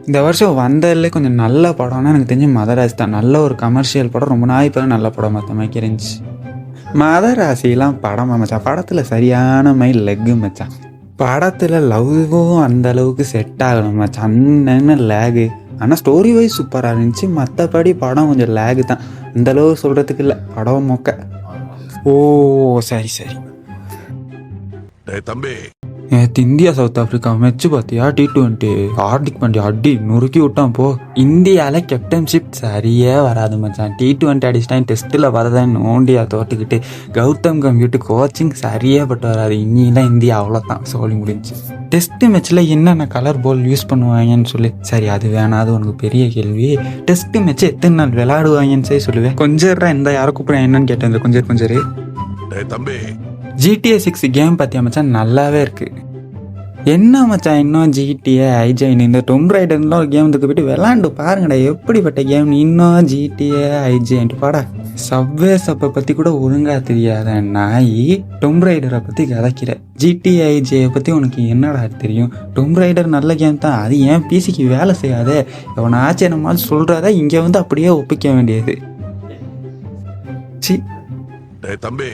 இந்த வருஷம் வந்ததுலேயே கொஞ்சம் நல்ல படம்னா எனக்கு தெரிஞ்சு மதராசி தான். நல்ல ஒரு கமர்ஷியல் படம், ரொம்ப நாள் இப்போ நல்ல படம் மற்ற மாதிரி இருந்துச்சு. மதராசிலாம் படமா மச்சான்? படத்தில் சரியான மாதிரி லெக்கு மச்சான். படத்தில் லவ்வும் அந்த அளவுக்கு செட் ஆகணும் மச்சான். அண்ணன்னு லேகு. ஆனால் ஸ்டோரி வைஸ் சூப்பராக இருந்துச்சு. மற்றபடி படம் கொஞ்சம் லேகு தான். அந்தளவு சொல்கிறதுக்கு இல்லை. படம் மொக்க. ஓ சரி சரி. தம்பி, நேற்று இந்தியா சவுத் ஆஃப்ரிக்கா மேட்ச்சு பார்த்தியா? T20 ஹார்திக் பாண்டியா அடி நொறுக்கி விட்டான். போ, இந்தியாவில் கேப்டன்ஷிப் சரியே வராது மச்சான். T20 அடிச்சிட்டான். டெஸ்ட்டில் வரதான் நோண்டியா தோட்டுக்கிட்டு. கௌதம் கம்பீர் கோச்சிங் சரியே பட்டு வராது. இன்னிலாம் இந்தியா அவ்வளோதான், சோழி முடிஞ்சு. டெஸ்ட் மேட்ச்சில் என்னென்ன கலர் பால் யூஸ் பண்ணுவாங்கன்னு சொல்லி. சரி அது வேணாம், அது உனக்கு பெரிய கேள்வி. டெஸ்ட் மேட்ச்சு எத்தனை நாள் விளையாடுவாங்கன்னு சொல்லி சொல்லுவேன். கொஞ்சம் இந்த யாரை கூப்பிட்றேன் என்னன்னு கேட்டேன். கொஞ்சம் தம்பி, GTA 6 கேம் பார்த்தியா மச்சான்? நல்லாவே இருக்குது. என்ன மச்சான் இன்னும் GTA ஐஜெயின் இந்த டொம் ரைடர்லாம் ஒரு கேம் இதுக்கு போய்ட்டு விளாண்டு பாருங்கடா, எப்படிப்பட்ட கேம். இன்னும் GTA ஐஜெயின் பாடா. சப்வே சப்பை பற்றி கூட ஒழுங்காக தெரியாத நாய் டொம் ரைடரை பற்றி கதைக்கிற. GTA ஐஜேயை பற்றி உனக்கு என்னடா தெரியும்? டொம் ரைடர் நல்ல கேம் தான், அது ஏன் பிசிக்கு வேலை செய்யாதே? எவனை ஆச்சரியமால் சொல்கிறத இங்கே வந்து அப்படியே ஒப்பிக்க வேண்டியது. சி தம்பி.